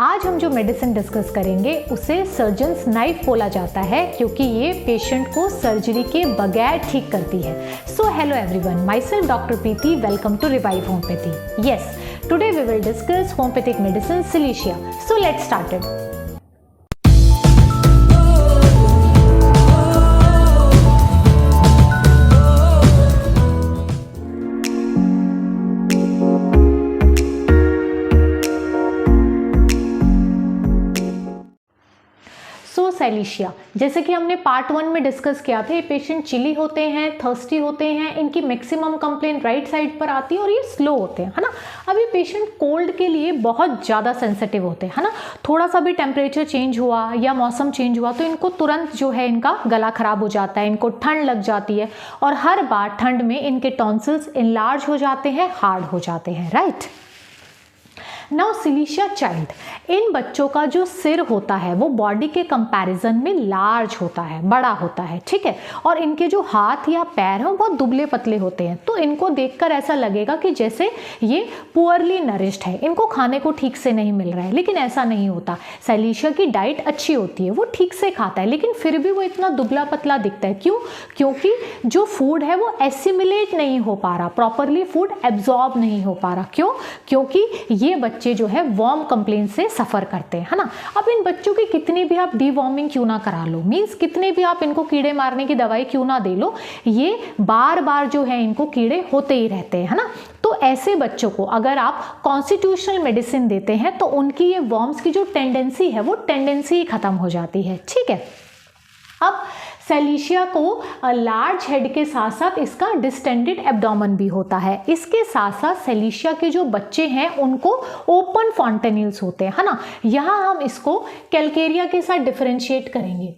आज हम जो मेडिसिन डिस्कस करेंगे उसे सर्जन्स नाइफ बोला जाता है क्योंकि ये पेशेंट को सर्जरी के बगैर ठीक करती है। So hello everyone, myself doctor Preeti, welcome to revive homeopathy. Yes, today we will discuss homeopathic medicine silicea. So let's started. Silicea, जैसे कि हमने पार्ट 1 में डिस्कस किया था, ये पेशेंट चिली होते हैं, थर्स्टी होते हैं, इनकी मैक्सिमम कंप्लेंट राइट साइड पर आती है और ये स्लो होते हैं, है ना। अब ये पेशेंट कोल्ड के लिए बहुत ज़्यादा सेंसिटिव होते हैं, है ना। थोड़ा सा भी टेम्परेचर चेंज हुआ या मौसम चेंज हुआ तो इनको तुरंत जो है इनका गला खराब हो जाता है, इनको ठंड लग जाती है और हर बार ठंड में इनके टॉन्सिल्स इनलार्ज हो जाते हैं, हार्ड हो जाते हैं, राइट। नाउ सिलिशिया चाइल्ड, इन बच्चों का जो सिर होता है वो बॉडी के कंपैरिजन में लार्ज होता है, बड़ा होता है, ठीक है। और इनके जो हाथ या पैर हैं वो बहुत दुबले पतले होते हैं, तो इनको देखकर ऐसा लगेगा कि जैसे ये पुअरली नरिश्ड है, इनको खाने को ठीक से नहीं मिल रहा है, लेकिन ऐसा नहीं होता। सिलिशिया की डाइट अच्छी होती है, वो ठीक से खाता है, लेकिन फिर भी वो इतना दुबला पतला दिखता है। क्यों? क्योंकि जो फूड है वो एसिमिलेट नहीं हो पा रहा, प्रॉपरली फूड एब्जॉर्ब नहीं हो पा रहा। क्यों? क्योंकि ये बच्चे जो है वार्म कंप्लेन से सफर करते हैं, है ना। अब इन बच्चों की कितनी भी आप डीवॉर्मिंग क्यों ना करा लो, मींस कितने भी आप इनको कीड़े मारने की दवाई क्यों ना दे लो, ये बार बार जो है इनको कीड़े होते ही रहते हैं, है ना। तो ऐसे बच्चों को अगर आप कॉन्स्टिट्यूशनल मेडिसिन देते हैं तो उनकी ये वर्म्स की जो टेंडेंसी है वो टेंडेंसी ही खत्म हो जाती है, ठीक है। अब सैलिशिया को लार्ज हेड के साथ साथ इसका डिस्टेंडेड एब्डोमेन भी होता है। इसके साथ साथ सैलिशिया के जो बच्चे हैं उनको ओपन फॉन्टेनिल्स होते हैं, है ना। यहाँ हम इसको कैलकेरिया के साथ डिफरेंशिएट करेंगे।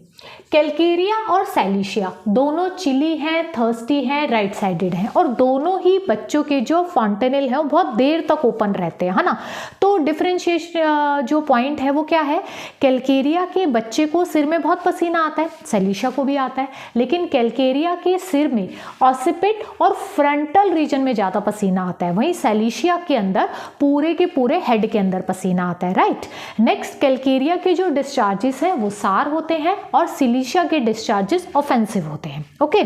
कैलकेरिया और सैलिशिया दोनों चिली हैं, थर्स्टी हैं, राइट साइडेड हैं और दोनों ही बच्चों के जो फॉन्टेनिल हैं वो बहुत देर तक ओपन रहते हैं, है ना। तो डिफरेंशिएशन जो पॉइंट है वो क्या है, कैलकेरिया के बच्चे को सिर में बहुत पसीना आता है, सैलिशिया को भी आता है, लेकिन कैलकेरिया के सिर में ऑसिपिट और फ्रंटल रीजन में ज़्यादा पसीना आता है, वहीं सैलिशिया के अंदर पूरे के पूरे हेड के अंदर पसीना आता है, राइट। नेक्स्ट, कैलकेरिया के जो डिस्चार्जेस हैं वो सार होते हैं और सिलिशिया के डिस्चार्जेस ऑफेंसिव होते हैं, ओके।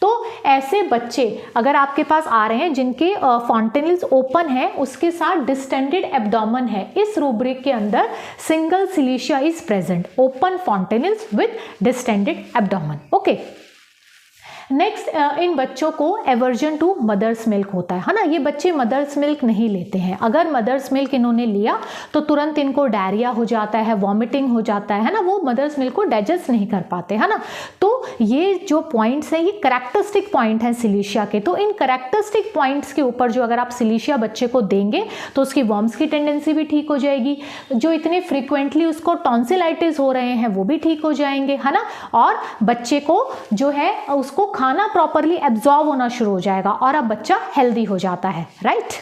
तो ऐसे बच्चे अगर आपके पास आ रहे हैं जिनके फॉन्टेनिल्स ओपन है, उसके साथ डिस्टेंडेड एब्डोमेन है, इस रूब्रिक के अंदर single silicea is present, open fontanelles with distended abdomen, okay. Next, इन बच्चों को एवर्जन टू मदर्स मिल्क होता है ना। ये बच्चे मदर्स मिल्क नहीं लेते हैं, अगर मदर्स मिल्क इन्होंने लिया तो तुरंत इनको डायरिया हो जाता है, वॉमिटिंग हो जाता है ना, वो मदर्स मिल्क को डाइजेस्ट नहीं कर पाते, है ना। तो ये जो पॉइंट्स हैं ये करेक्टरिस्टिक पॉइंट हैं सिलिशिया के। तो इन करेक्टरिस्टिक पॉइंट्स के ऊपर जो अगर आप सिलिशिया बच्चे को देंगे तो उसकी वर्म्स की टेंडेंसी भी ठीक हो जाएगी, जो इतने फ्रीक्वेंटली उसको टॉन्सिलाइटिस हो रहे हैं वो भी ठीक हो जाएंगे, है ना। और बच्चे को जो है उसको खाना प्रॉपरली एब्जॉर्ब होना शुरू हो जाएगा और अब बच्चा हेल्दी हो जाता है, right.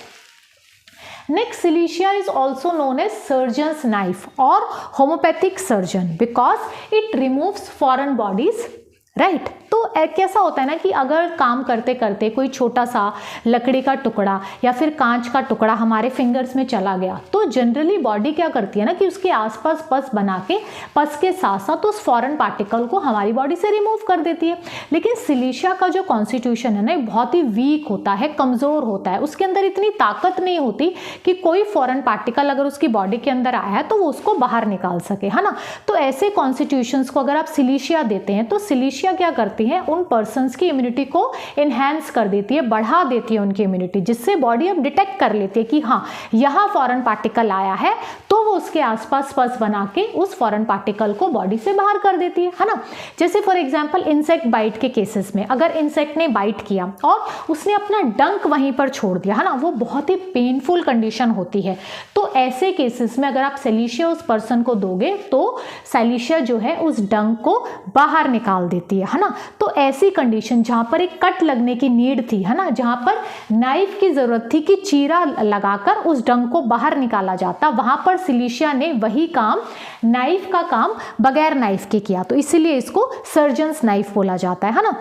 Next, silicea is also known as surgeon's knife और homeopathic surgeon because it removes foreign bodies, right. तो कैसा होता है ना कि अगर काम करते करते कोई छोटा सा लकड़ी का टुकड़ा या फिर कांच का टुकड़ा हमारे फिंगर्स में चला गया तो जनरली बॉडी क्या करती है ना कि उसके आसपास पस बना के पस के साथ साथ उस फॉरेन पार्टिकल को हमारी बॉडी से रिमूव कर देती है। लेकिन सिलिशिया का जो कॉन्स्टिट्यूशन है ना बहुत ही वीक होता है, कमज़ोर होता है, उसके अंदर इतनी ताकत नहीं होती कि कोई फॉरेन पार्टिकल अगर उसकी बॉडी के अंदर आया है तो वो उसको बाहर निकाल सके, है ना। तो ऐसे कॉन्स्टिट्यूशंस को अगर आप सिलिशिया देते हैं तो सिलिशिया क्या करती है, उन पर्सन्स की इम्यूनिटी को इनहैंस कर देती है, बढ़ा देती है उनकी इम्यूनिटी, जिससे बॉडी अब डिटेक्ट कर लेती है कि हाँ यहाँ फॉरेन पार्टिकल आया है, तो वो उसके आसपास पस बना के उस फॉरेन पार्टिकल को बॉडी से बाहर कर देती है ना। जैसे फॉर एग्जांपल इंसेक्ट बाइट के केसेस में अगर इंसेक्ट ने बाइट किया और उसने अपना डंक वहीं पर छोड़ दिया, है ना, वो बहुत ही पेनफुल कंडीशन होती है। तो ऐसे केसेस में अगर आप सिलिशिया उस पर्सन को दोगे तो सिलिशिया जो है उस डंक को बाहर निकाल देती है ना। तो ऐसी कंडीशन जहाँ पर एक कट लगने की नीड थी, है ना, जहाँ पर नाइफ की जरूरत थी कि चीरा लगाकर उस डंक को बाहर निकाला जाता, वहाँ पर सिलिशिया ने वही काम, नाइफ का काम बगैर नाइफ के किया, तो इसीलिए इसको सर्जन्स नाइफ बोला जाता है ना।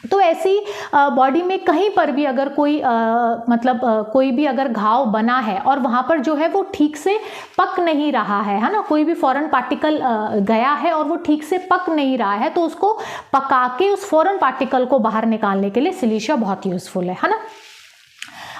तो ऐसी बॉडी में कहीं पर भी अगर कोई कोई भी अगर घाव बना है और वहाँ पर जो है वो ठीक से पक नहीं रहा है ना, कोई भी फॉरेन पार्टिकल गया है और वो ठीक से पक नहीं रहा है, तो उसको पका के उस फॉरेन पार्टिकल को बाहर निकालने के लिए सिलिशिया बहुत यूजफुल है ना।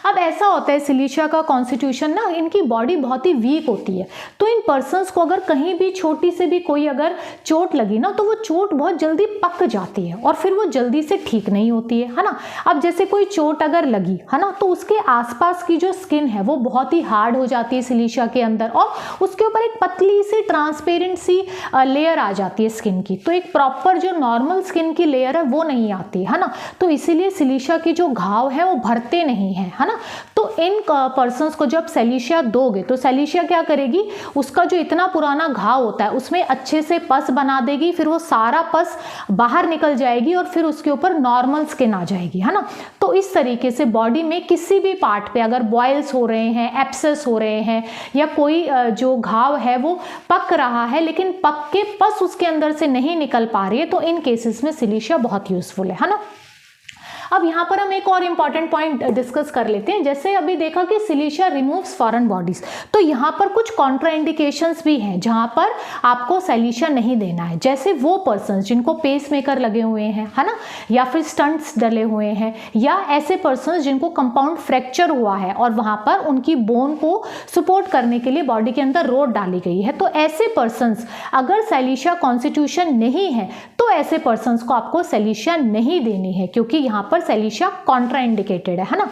अब ऐसा होता है सिलिशिया का कॉन्स्टिट्यूशन ना, इनकी बॉडी बहुत ही वीक होती है, तो इन पर्सन्स को अगर कहीं भी छोटी से भी कोई अगर चोट लगी ना, तो वो चोट बहुत जल्दी पक जाती है और फिर वो जल्दी से ठीक नहीं होती है ना। अब जैसे कोई चोट अगर लगी है ना, तो उसके आसपास की जो स्किन है वो बहुत ही हार्ड हो जाती है सिलिशिया के अंदर, और उसके ऊपर एक पतली सी ट्रांसपेरेंट सी लेयर आ जाती है स्किन की, तो एक प्रॉपर जो नॉर्मल स्किन की लेयर है वो नहीं आती है ना। तो इसीलिए सिलिशिया के जो घाव है वो भरते नहीं है ना। तो इन पर्सन्स को जब सिलिशिया दोगे तो सिलिशिया क्या करेगी, उसका जो इतना पुराना घाव होता है उसमें अच्छे से पस बना देगी, फिर वो सारा पस बाहर निकल जाएगी और फिर उसके ऊपर नॉर्मल स्किन आ जाएगी है ना। तो इस तरीके से बॉडी में किसी भी पार्ट पे अगर बॉयल्स हो रहे हैं, एब्सेस हो रहे हैं, या कोई जो घाव है वो पक रहा है लेकिन पक के पस उसके अंदर से नहीं निकल पा रही है, तो इन केसेस में सिलिशिया बहुत यूजफुल है ना। अब यहाँ पर हम एक और इम्पॉर्टेंट पॉइंट डिस्कस कर लेते हैं। जैसे अभी देखा कि सिलिशिया रिमूव्स फॉरेन बॉडीज, तो यहाँ पर कुछ कॉन्ट्राइंडिकेशंस भी हैं जहाँ पर आपको सिलिशिया नहीं देना है। जैसे वो पर्सन्स जिनको पेसमेकर लगे हुए हैं है ना, या फिर स्टंट्स डले हुए हैं, या ऐसे पर्सन्स जिनको कंपाउंड फ्रैक्चर हुआ है और वहाँ पर उनकी बोन को सपोर्ट करने के लिए बॉडी के अंदर रोड डाली गई है, तो ऐसे पर्सन्स अगर सिलिशिया कॉन्स्टिट्यूशन नहीं है तो ऐसे पर्सन्स को आपको सिलिशिया नहीं देनी है, क्योंकि यहाँ पर सिलिशिया कॉन्ट्राइंडिकेटेड है ना।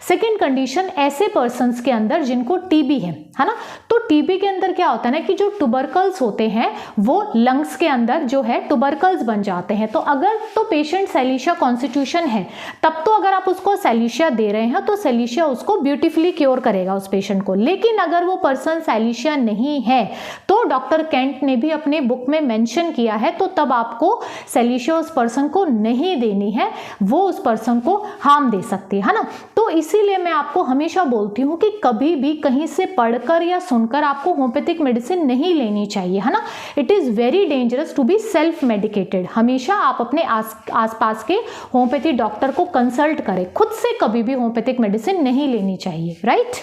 सेकेंड कंडीशन, ऐसे पर्सन्स के अंदर जिनको टीबी है ना, तो टीबी के अंदर क्या होता है ना कि जो ट्यूबरकल्स होते हैं वो लंग्स के अंदर जो है ट्यूबरकल्स बन जाते हैं। तो अगर तो पेशेंट सिलिशिया कॉन्स्टिट्यूशन है तब तो अगर आप उसको सिलिशिया दे रहे हैं तो सिलिशिया उसको ब्यूटीफुली क्योर करेगा उस पेशेंट को। लेकिन अगर वो पर्सन सिलिशिया नहीं है तो डॉक्टर केंट ने भी अपने बुक में मेंशन किया है, तो तब आपको सिलिशिया उस पर्सन को नहीं देनी है, वो उस पर्सन को हार्म दे सकती है ना। तो इसीलिए मैं आपको हमेशा बोलती हूँ कि कभी भी कहीं से पढ़कर या सुनकर आपको होम्योपैथिक मेडिसिन नहीं लेनी चाहिए है ना। It is very dangerous to be self medicated. हमेशा आप अपने आसपास के होम्योपैथी डॉक्टर को कंसल्ट करें, खुद से कभी भी होम्योपैथिक मेडिसिन नहीं लेनी चाहिए, राइट।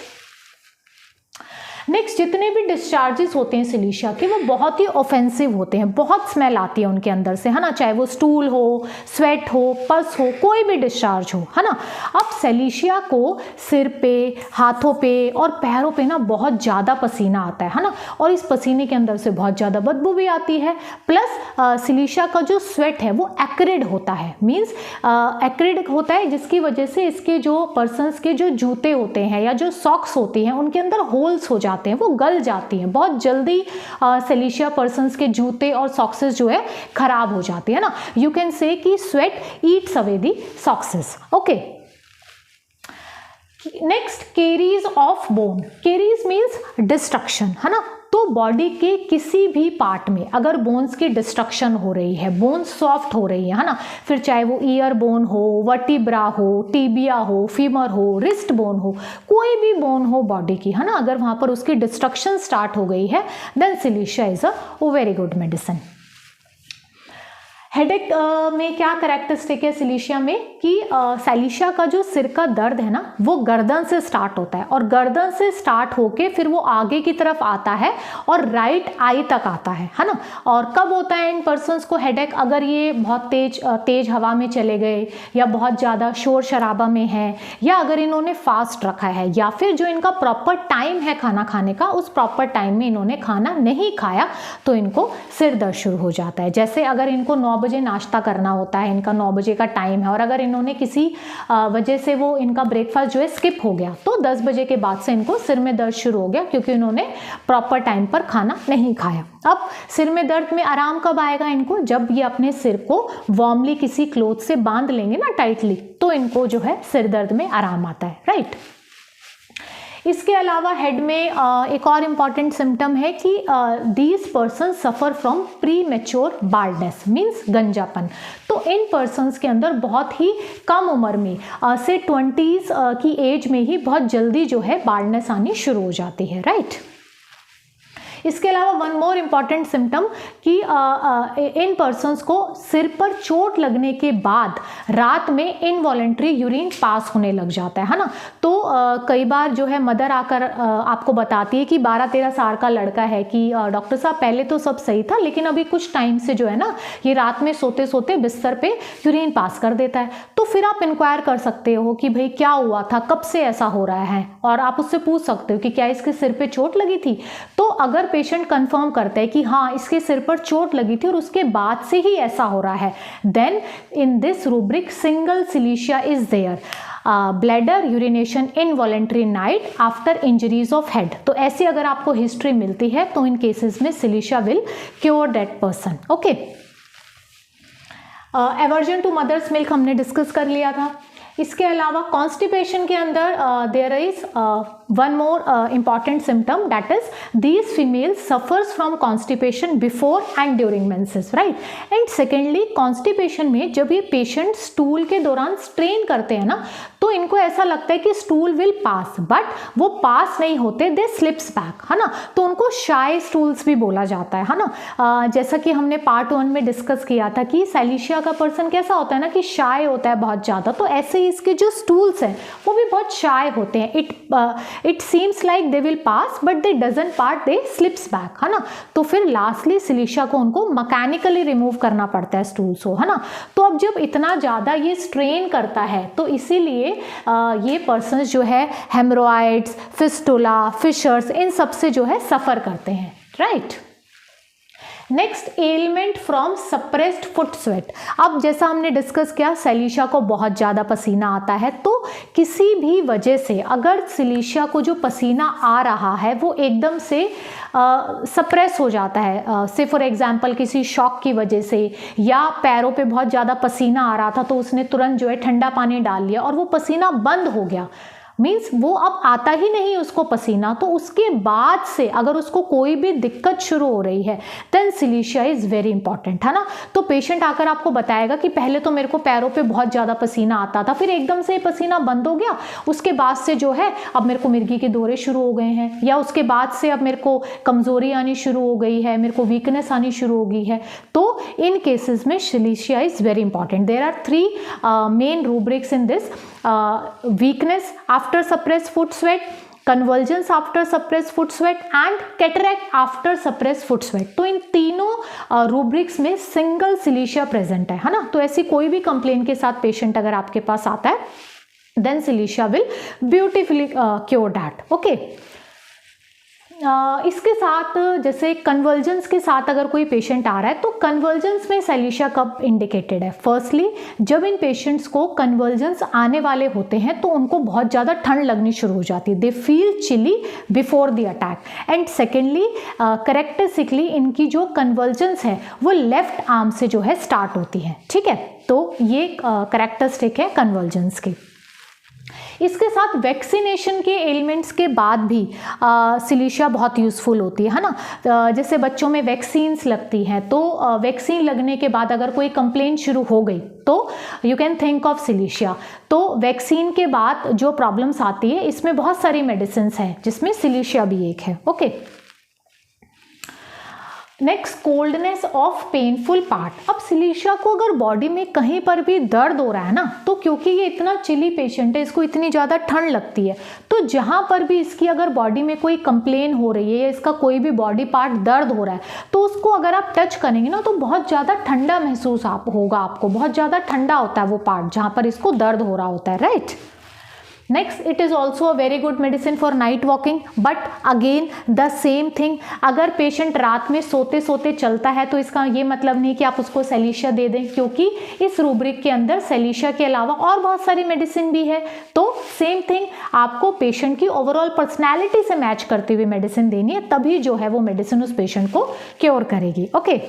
नेक्स्ट, जितने भी डिस्चार्जेस होते हैं सिलिशिया के वो बहुत ही ऑफेंसिव होते हैं, बहुत स्मेल आती है उनके अंदर से है ना, चाहे वो स्टूल हो, स्वेट हो, पस हो, कोई भी डिस्चार्ज हो है ना। अब सिलिशिया को सिर पे, हाथों पे और पैरों पे ना बहुत ज़्यादा पसीना आता है ना, और इस पसीने के अंदर से बहुत ज़्यादा बदबू भी आती है। प्लस सिलिशिया का जो स्वेट है वो एक्रिड होता है, मीन्स एक्रिड होता है जिसकी वजह से इसके जो पर्सन्स के जो जूते होते हैं या जो सॉक्स होती हैं उनके अंदर होल्स हो जाते हैं, वो गल जाती हैं बहुत जल्दी। सिलिशिया पर्सन्स के जूते और सॉक्सेस जो है खराब हो जाती है ना। यू कैन से कि sweat eats away the socks, okay. Next, caries of bone. Caries means destruction है ना। तो बॉडी के किसी भी पार्ट में अगर बोन्स की डिस्ट्रक्शन हो रही है, बोन्स सॉफ्ट हो रही है ना, फिर चाहे वो ईयर बोन हो, वर्टिब्रा हो, टिबिया हो, फीमर हो, रिस्ट बोन हो, कोई भी बोन हो बॉडी की है ना, अगर वहाँ पर उसकी डिस्ट्रक्शन स्टार्ट हो गई है then silicea is a very good medicine. Headache में क्या कैरेक्टरिस्टिक है सिलिशिया में कि सिलिशिया का जो सिर का दर्द है ना वो गर्दन से स्टार्ट होता है, और गर्दन से स्टार्ट होके फिर वो आगे की तरफ आता है और राइट आई तक आता है ना। और कब होता है इन पर्सन्स को हेडेक, अगर ये बहुत तेज हवा में चले गए, या बहुत ज़्यादा शोर शराबा में है, या अगर इन्होंने फास्ट रखा है, या फिर जो इनका प्रॉपर टाइम है खाना खाने का उस प्रॉपर टाइम में इन्होंने खाना नहीं खाया, तो इनको सिर दर्द शुरू हो जाता है। जैसे अगर इनको 9 बजे नाश्ता करना होता है, इनका 9 बजे का टाइम है, और अगर इन्होंने किसी वजह से वो इनका ब्रेकफास्ट जो है स्किप हो गया तो 10 बजे के बाद से इनको सिर में दर्द शुरू हो गया, क्योंकि इन्होंने प्रॉपर टाइम पर खाना नहीं खाया। अब सिर में दर्द में आराम कब आएगा इनको, जब ये अपने सिर को वार्मली किसी क्लोथ से बांध लेंगे ना टाइटली, तो इनको जो है सिर दर्द में आराम आता है, राइट। इसके अलावा हेड में एक और इम्पॉर्टेंट सिम्टम है कि these person suffer from premature baldness, means गंजापन। तो इन पर्सन्स के अंदर बहुत ही कम उम्र में से 20s की एज में ही बहुत जल्दी जो है बाल्डनेस आनी शुरू हो जाती है, राइट। इसके अलावा वन मोर इम्पॉर्टेंट सिम्टम कि इन पर्सन्स को सिर पर चोट लगने के बाद रात में इनवॉलेंट्री यूरिन पास होने लग जाता है ना। तो कई बार जो है मदर आकर आपको बताती है कि 12-13 साल का लड़का है कि डॉक्टर साहब पहले तो सब सही था, लेकिन अभी कुछ टाइम से जो है ना ये रात में सोते सोते बिस्तर पे यूरिन पास कर देता है। तो फिर आप इंक्वायर कर सकते हो कि भाई क्या हुआ था, कब से ऐसा हो रहा है, और आप उससे पूछ सकते हो कि क्या इसके सिर पे चोट लगी थी। तो अगर पेशेंट कंफर्म करता है कि हाँ इसके सिर पर चोट लगी थी और उसके बाद से ही ऐसा हो रहा है, then in this rubric single silicea is there, bladder urination involuntary night after injuries of head. तो ऐसी अगर आपको हिस्ट्री मिलती है तो इन केसेस में silicea will cure that person. Okay, aversion to mother's milk हमने डिस्कस कर लिया था। इसके अलावा कॉन्स्टिपेशन के अंदर there is one more important symptom, that is these females suffers from constipation before and during menses, right? And secondly constipation में जब ये पेशेंट स्टूल के दौरान स्ट्रेन करते हैं ना तो इनको ऐसा लगता है कि स्टूल विल पास, बट वो पास नहीं होते, दे स्लिप्स बैक, है ना। तो उनको शाई स्टूल्स भी बोला जाता है ना। जैसा कि हमने पार्ट 1 में डिस्कस किया था कि सैलिशिया का पर्सन कैसा होता है ना कि शाई होता है बहुत ज़्यादा, तो ऐसे ही इसके जो स्टूल्स हैं वो भी बहुत शाई होते हैं। It seems like they will pass but they doesn't part, they slips back, है ना। तो फिर लास्टली सिलीशिया को उनको मैकेनिकली रिमूव करना पड़ता है स्टूल्स को, है ना। तो अब जब इतना ज़्यादा ये स्ट्रेन करता है तो इसीलिए ये पर्सन्स जो है हेमरोइड्स, फिस्टुला, फिशर्स, इन सब से जो है सफ़र करते हैं, right. Next, element from suppressed foot sweat. अब जैसा हमने डिस्कस किया सिलीशिया को बहुत ज़्यादा पसीना आता है, तो किसी भी वजह से अगर सिलीशिया को जो पसीना आ रहा है वो एकदम से सप्रेस हो जाता है, से फॉर एग्जांपल किसी शॉक की वजह से, या पैरों पे बहुत ज़्यादा पसीना आ रहा था तो उसने तुरंत जो है ठंडा पानी डाल लिया और वो पसीना बंद हो गया, मीन्स वो अब आता ही नहीं उसको पसीना, तो उसके बाद से अगर उसको कोई भी दिक्कत शुरू हो रही है then silicea is very important, है ना। तो पेशेंट आकर आपको बताएगा कि पहले तो मेरे को पैरों पे बहुत ज़्यादा पसीना आता था, फिर एकदम से पसीना बंद हो गया, उसके बाद से जो है अब मेरे को मिर्गी के दौरे शुरू हो गए हैं, या उसके बाद से अब मेरे को कमज़ोरी आनी शुरू हो गई है, मेरे को वीकनेस आनी शुरू हो गई है। तो इन केसेस में silicea is very important. There are 3 main rubrics in this: weakness after suppressed foot sweat, convulsions after suppressed foot sweat and cataract after suppressed foot sweat। तो इन तीनों रूब्रिक्स में सिंगल सिलीशिया प्रेजेंट है ना। तो ऐसी कोई भी कंप्लेन के साथ पेशेंट अगर आपके पास आता है then silicea will beautifully cure that. Okay, इसके साथ जैसे कन्वर्जेंस के साथ अगर कोई पेशेंट आ रहा है तो कन्वर्जेंस में सिलीशिया कब इंडिकेटेड है? फर्स्टली जब इन पेशेंट्स को कन्वर्जेंस आने वाले होते हैं तो उनको बहुत ज़्यादा ठंड लगनी शुरू हो जाती है, they feel chilly before the attack. And secondly characteristically इनकी जो कन्वर्जेंस है वो लेफ्ट आर्म से जो है स्टार्ट होती है, ठीक है। तो ये करेक्टरिस्टिक है कन्वर्जेंस की। इसके साथ वैक्सीनेशन के एलिमेंट्स के बाद भी सिलीशिया बहुत यूज़फुल होती है ना। जैसे बच्चों में वैक्सीन्स लगती हैं तो वैक्सीन लगने के बाद अगर कोई कंप्लेंट शुरू हो गई तो you can think of silicea. तो वैक्सीन के बाद जो प्रॉब्लम्स आती है इसमें बहुत सारी मेडिसिन्स हैं जिसमें सिलीशिया भी एक है। Okay, next, coldness of painful part. अब सिलीशिया को अगर बॉडी में कहीं पर भी दर्द हो रहा है ना, तो क्योंकि ये इतना चिली पेशेंट है, इसको इतनी ज़्यादा ठंड लगती है, तो जहाँ पर भी इसकी अगर बॉडी में कोई कंप्लेन हो रही है या इसका कोई भी बॉडी पार्ट दर्द हो रहा है तो उसको अगर आप टच करेंगे ना तो बहुत ज़्यादा ठंडा महसूस होगा आपको, बहुत ज़्यादा ठंडा होता है वो पार्ट जहाँ पर इसको दर्द हो रहा होता है, right. Next, it is also a very good medicine for night walking, but again the same thing, अगर पेशेंट रात में सोते सोते चलता है तो इसका ये मतलब नहीं कि आप उसको सिलीशिया दे दें, क्योंकि इस रूब्रिक के अंदर सिलीशिया के अलावा और बहुत सारी मेडिसिन भी है। तो सेम थिंग, आपको पेशेंट की ओवरऑल पर्सनैलिटी से मैच करते हुए मेडिसिन देनी है, तभी जो है वो मेडिसिन उस पेशेंट को क्योर करेगी। ओके,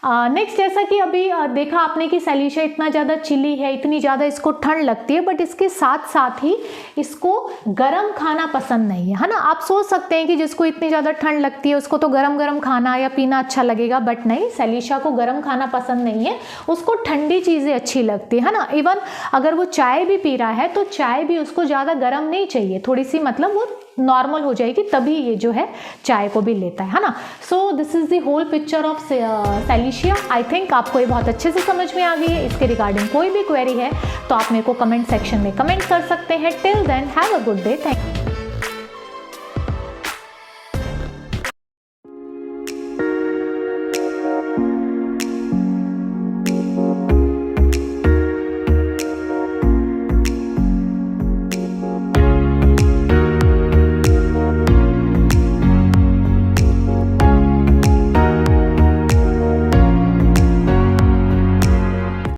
नेक्स्ट, जैसा कि अभी देखा आपने कि सिलीशिया इतना ज़्यादा चिली है, इतनी ज़्यादा इसको ठंड लगती है, बट इसके साथ साथ ही इसको गर्म खाना पसंद नहीं है ना। आप सोच सकते हैं कि जिसको इतनी ज़्यादा ठंड लगती है उसको तो गरम गरम खाना या पीना अच्छा लगेगा, बट नहीं, सिलीशिया को गर्म खाना पसंद नहीं है, उसको ठंडी चीज़ें अच्छी लगती है ना। इवन अगर वो चाय भी पी रहा है तो चाय भी उसको ज़्यादा गर्म नहीं चाहिए, थोड़ी सी मतलब वो नॉर्मल हो जाएगी, तभी ये जो है चाय को भी लेता है ना। So this is the whole picture of silicea. I think आपको ये बहुत अच्छे से समझ में आ गई है। इसके रिगार्डिंग कोई भी क्वेरी है तो आप मेरे को कमेंट सेक्शन में कमेंट कर सकते हैं। Till then have a good day. Thank you.